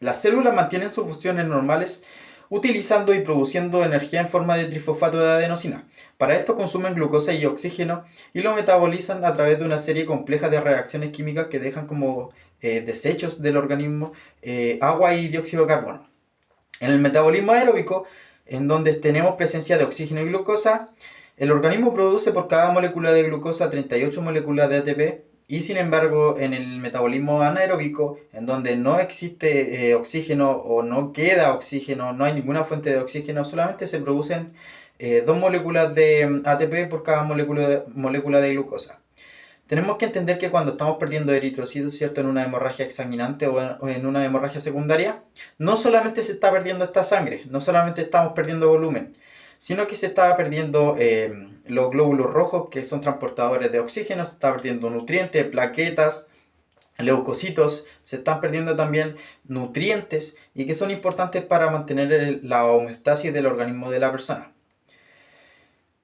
Las células mantienen sus funciones normales utilizando y produciendo energía en forma de trifosfato de adenosina. Para esto consumen glucosa y oxígeno y lo metabolizan a través de una serie compleja de reacciones químicas que dejan como desechos del organismo agua y dióxido de carbono. En el metabolismo aeróbico, en donde tenemos presencia de oxígeno y glucosa, el organismo produce por cada molécula de glucosa 38 moléculas de ATP y sin embargo en el metabolismo anaeróbico, en donde no existe oxígeno o no queda oxígeno, no hay ninguna fuente de oxígeno, solamente se producen 2 moléculas de ATP por cada molécula de glucosa. Tenemos que entender que cuando estamos perdiendo eritrocitos, ¿cierto?, en una hemorragia exsanguinante o en una hemorragia secundaria, no solamente se está perdiendo esta sangre, no solamente estamos perdiendo volumen, sino que se está perdiendo los glóbulos rojos, que son transportadores de oxígeno, se está perdiendo nutrientes, plaquetas, leucocitos, se están perdiendo también nutrientes y que son importantes para mantener la homeostasis del organismo de la persona.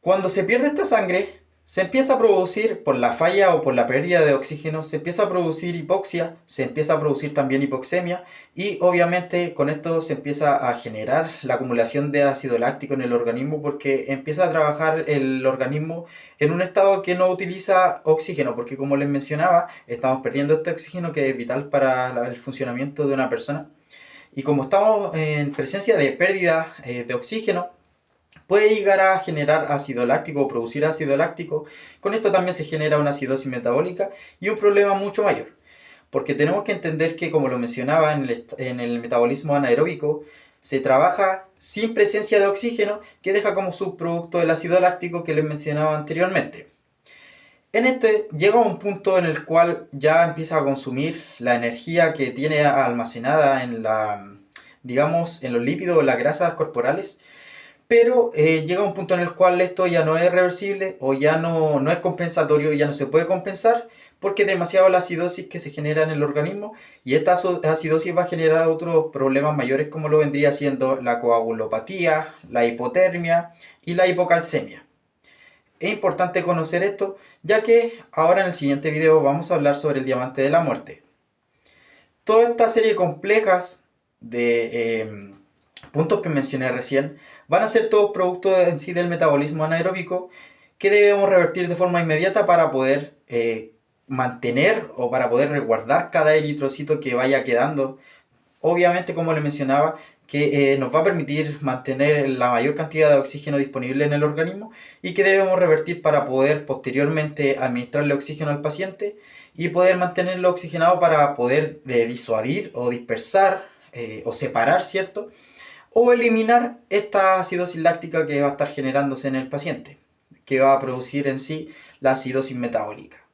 Cuando se pierde esta sangre, se empieza a producir, por la falla o por la pérdida de oxígeno, se empieza a producir hipoxia, se empieza a producir también hipoxemia y obviamente con esto se empieza a generar la acumulación de ácido láctico en el organismo porque empieza a trabajar el organismo en un estado que no utiliza oxígeno porque como les mencionaba, estamos perdiendo este oxígeno que es vital para el funcionamiento de una persona y como estamos en presencia de pérdida de oxígeno, puede llegar a generar ácido láctico o producir ácido láctico. Con esto también se genera una acidosis metabólica y un problema mucho mayor. Porque tenemos que entender que, como lo mencionaba en el metabolismo anaeróbico, se trabaja sin presencia de oxígeno que deja como subproducto el ácido láctico que les mencionaba anteriormente. En este llega un punto en el cual ya empieza a consumir la energía que tiene almacenada digamos, en los lípidos o las grasas corporales, pero llega un punto en el cual esto ya no es reversible o ya no es compensatorio, ya no se puede compensar porque es demasiado la acidosis que se genera en el organismo y esta acidosis va a generar otros problemas mayores como lo vendría siendo la coagulopatía, la hipotermia y la hipocalcemia. Es importante conocer esto ya que ahora en el siguiente video vamos a hablar sobre el diamante de la muerte. Toda esta serie complejas de puntos que mencioné recién van a ser todos productos en sí del metabolismo anaeróbico que debemos revertir de forma inmediata para poder mantener o para poder resguardar cada eritrocito que vaya quedando. Obviamente, como les mencionaba, que nos va a permitir mantener la mayor cantidad de oxígeno disponible en el organismo y que debemos revertir para poder posteriormente administrarle oxígeno al paciente y poder mantenerlo oxigenado para poder disuadir o dispersar o separar, ¿cierto?, o eliminar esta acidosis láctica que va a estar generándose en el paciente, que va a producir en sí la acidosis metabólica.